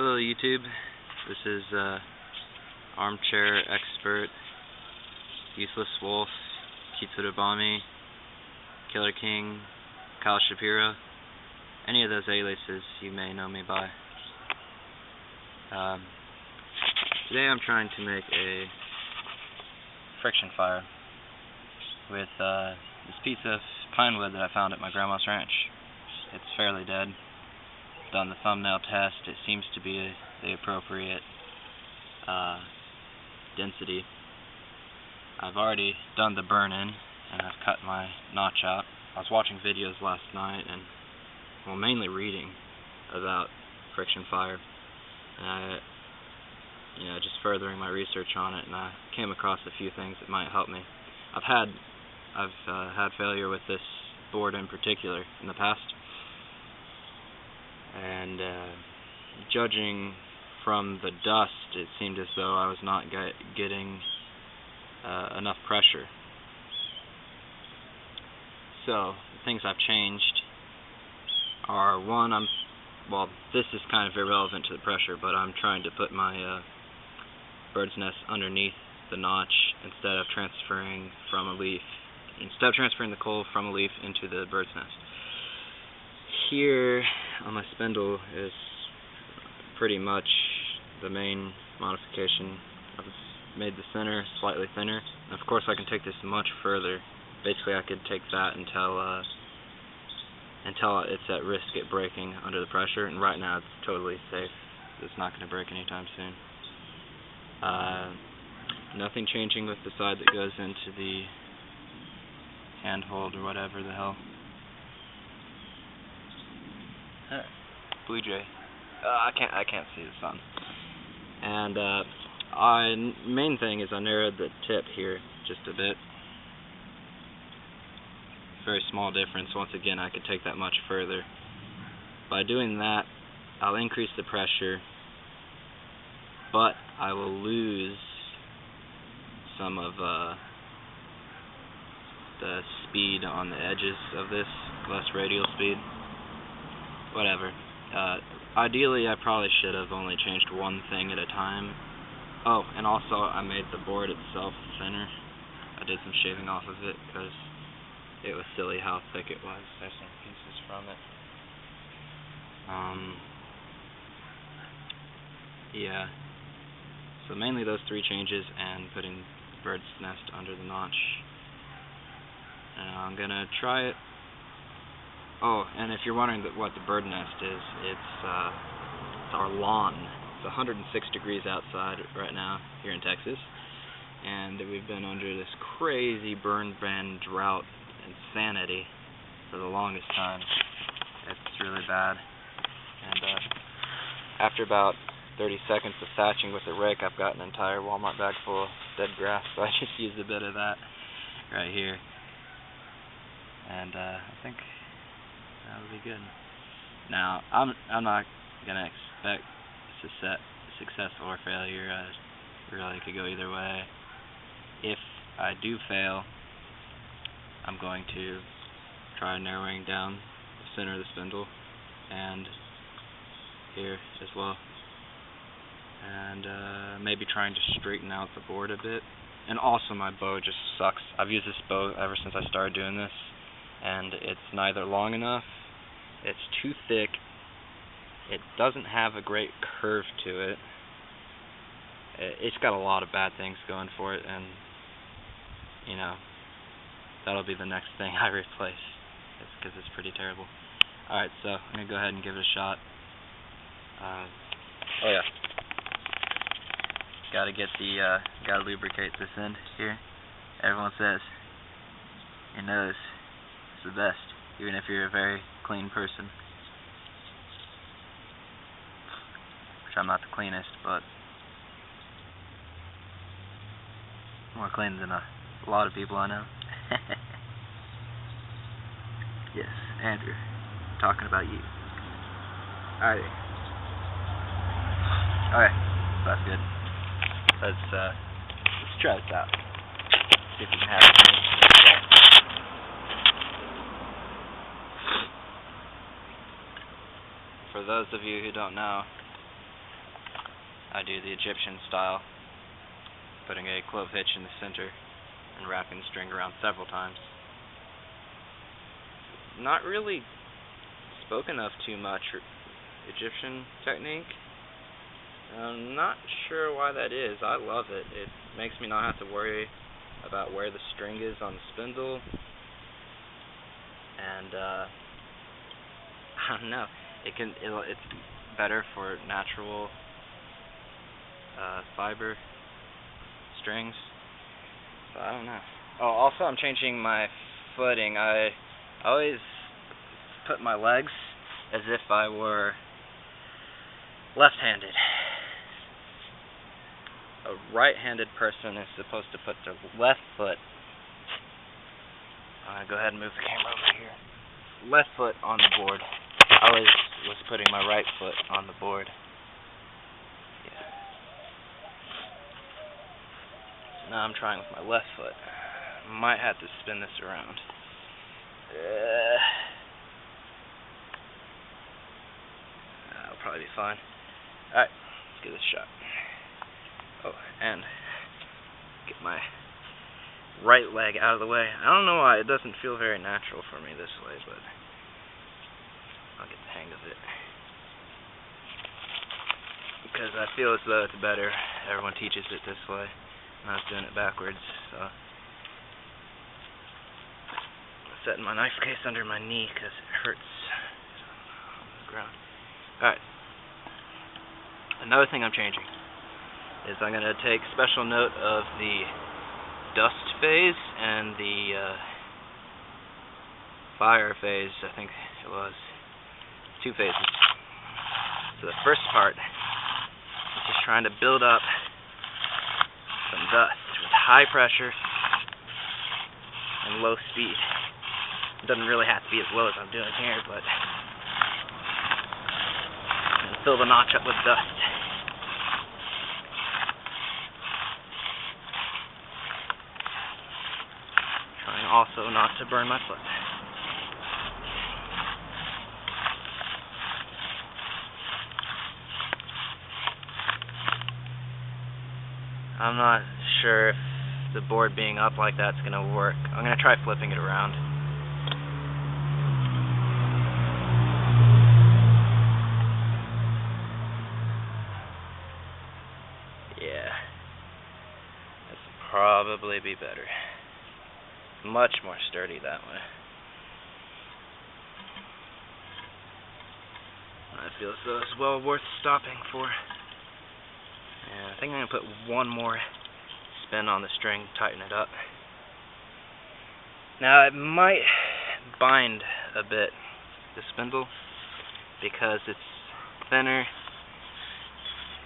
Hello YouTube, this is Armchair Expert, Useless Wolf, Kitsurubami, Killer King, Kyle Shapiro, any of those aliases you may know me by. Today I'm trying to make a friction fire with this piece of pine wood that I found at my grandma's ranch. It's fairly dead. Done the thumbnail test. It seems to be the appropriate density. I've already done the burn-in and I've cut my notch out. I was watching videos last night and, well, mainly reading about friction fire, and just furthering my research on it, and I came across a few things that might help me. I've had failure with this board in particular in the past. And judging from the dust, it seemed as though I was not getting enough pressure. So, the things I've changed are, one, this is kind of irrelevant to the pressure, but I'm trying to put my bird's nest underneath the notch instead of transferring the coal from a leaf into the bird's nest. Here on my spindle is pretty much the main modification. I've made the center slightly thinner, and of course I can take this much further. Basically I could take that until it's at risk at breaking under the pressure, and right now it's totally safe. It's not going to break anytime soon. Nothing changing with the side that goes into the handhold or whatever the hell. Blue jay. I can't see the sun. And main thing is I narrowed the tip here just a bit. Very small difference. Once again, I could take that much further. By doing that, I'll increase the pressure, but I will lose some of the speed on the edges of this, less radial speed. Whatever. Ideally, I probably should have only changed one thing at a time. Oh, and also I made the board itself thinner. I did some shaving off of it because it was silly how thick it was. There's some pieces from it. Yeah. So mainly those three changes and putting the bird's nest under the notch. And I'm gonna try it. Oh, and if you're wondering what the bird nest is, it's our lawn. It's 106 degrees outside right now here in Texas, and we've been under this crazy burn ban drought insanity for the longest time. It's really bad. And after about 30 seconds of thatching with a rake, I've got an entire Walmart bag full of dead grass, so I just used a bit of that right here. And I think that'll be good. Now, I'm not gonna expect success or failure. Really could go either way. If I do fail, I'm going to try narrowing down the center of the spindle and here as well, and maybe trying to straighten out the board a bit. And also, my bow just sucks. I've used this bow ever since I started doing this, and it's neither long enough, it's too thick, it doesn't have a great curve to it. It's got a lot of bad things going for it, and that'll be the next thing I replace, because it's pretty terrible. Alright, so I'm going to go ahead and give it a shot. Oh yeah, gotta lubricate this end here. Everyone says your nose is the best, even if you're a very clean person. Which I'm not the cleanest, but more clean than a lot of people I know. Yes, Andrew, talking about you. Alright. Okay, that's good. Let's try this out. See if we can have it. For those of you who don't know, I do the Egyptian style, putting a clove hitch in the center and wrapping the string around several times. Not really spoken of too much, Egyptian technique. I'm not sure why that is. I love it. It makes me not have to worry about where the string is on the spindle, and I don't know. It's better for natural fiber strings. So I don't know. Oh, also I'm changing my footing. I always put my legs as if I were left-handed. A right-handed person is supposed to put their left foot. I'm gonna go ahead and move the camera over here. Left foot on the board. I always was putting my right foot on the board. Yeah. So now I'm trying with my left foot. Might have to spin this around. That'll probably be fine. Alright, let's give this a shot. Oh, and get my right leg out of the way. I don't know why it doesn't feel very natural for me this way, but I'll get the hang of it. Because I feel as though it's better. Everyone teaches it this way. I was doing it backwards, so I'm setting my knife case under my knee because it hurts on the ground. Alright. Another thing I'm changing is I'm going to take special note of the dust phase and the fire phase. I think it was 2 phases. So the first part is just trying to build up some dust with high pressure and low speed. It doesn't really have to be as low as I'm doing here, but and fill the notch up with dust. Trying also not to burn my foot. I'm not sure if the board being up like that's going to work. I'm going to try flipping it around. Yeah. This will probably be better. Much more sturdy that way. I feel as though it's well worth stopping for. And I think I'm going to put one more spin on the string, tighten it up. Now it might bind a bit, the spindle, because it's thinner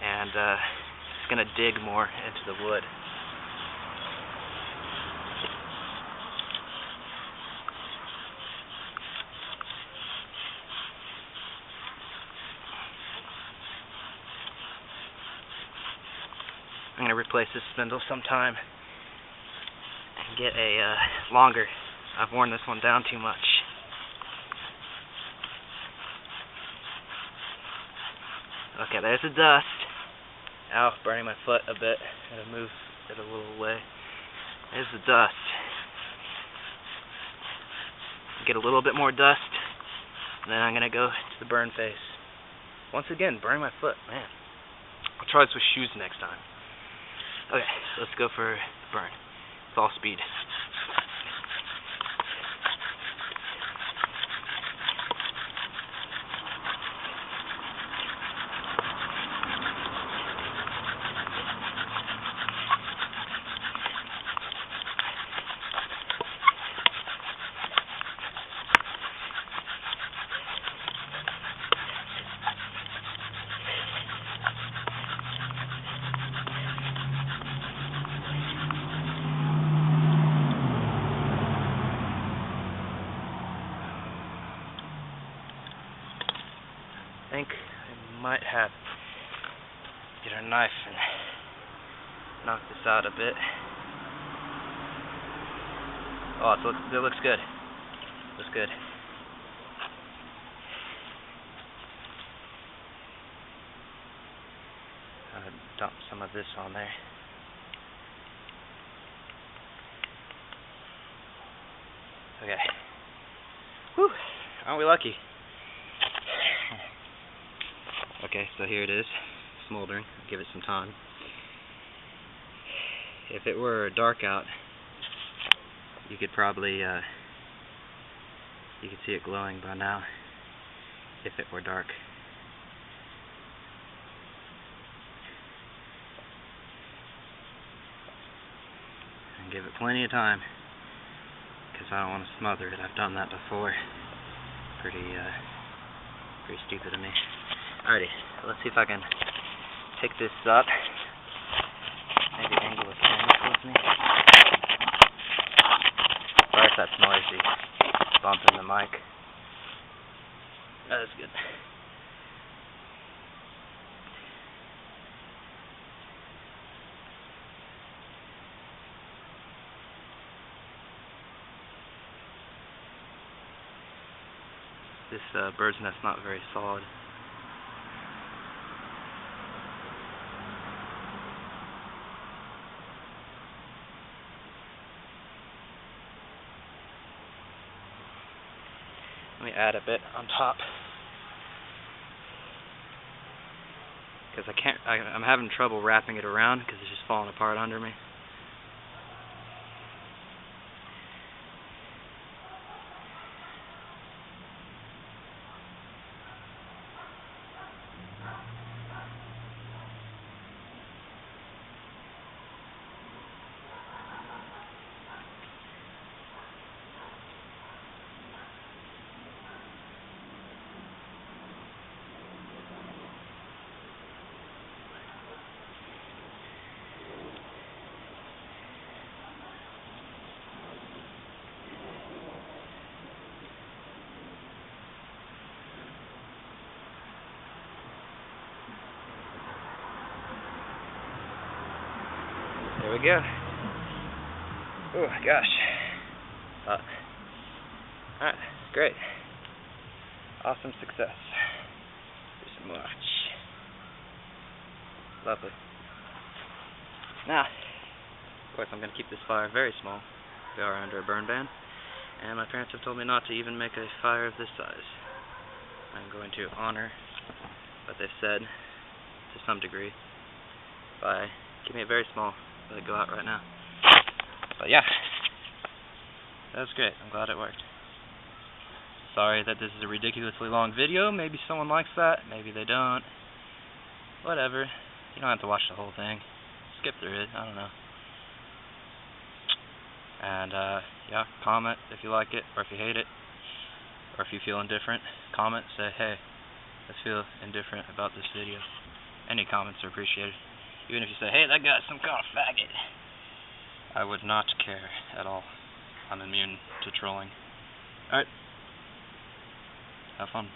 and it's going to dig more into the wood. I'm going to replace this spindle sometime and get a longer. I've worn this one down too much. Okay, there's the dust. Ow, burning my foot a bit. Gotta move it a little away. There's the dust. Get a little bit more dust, and then I'm going to go to the burn phase. Once again, burning my foot, man. I'll try this with shoes next time. Okay, let's go for burn. It's all speed. I think I might have to get a knife and knock this out a bit. Oh, it looks good. Looks good. dump some of this on there. Okay. Whew, aren't we lucky? Okay, so here it is, smoldering. I'll give it some time. If it were dark out, you could probably, you could see it glowing by now, if it were dark. And give it plenty of time, because I don't want to smother it. I've done that before. Pretty stupid of me. Alrighty, let's see if I can pick this up. Maybe angle the camera towards me. Sorry if that's noisy. Bumping the mic. That's good. This bird's nest's not very solid. Let me add a bit on top, because I'm having trouble wrapping it around because it's just falling apart under me. There we go. Oh gosh. Alright, great. Awesome success. Do some more. Lovely. Now, of course I'm going to keep this fire very small. We are under a burn ban. And my parents have told me not to even make a fire of this size. I'm going to honor what they've said to some degree by keeping it very small. Let it go out right now. But yeah, that was great. I'm glad it worked. Sorry that this is a ridiculously long video. Maybe someone likes that. Maybe they don't. Whatever. You don't have to watch the whole thing. Skip through it. I don't know. And yeah, comment if you like it or if you hate it, or if you feel indifferent. Comment. Say, hey, I feel indifferent about this video. Any comments are appreciated. Even if you say, hey, that guy's some kind of faggot, I would not care at all. I'm immune to trolling. Alright. Have fun.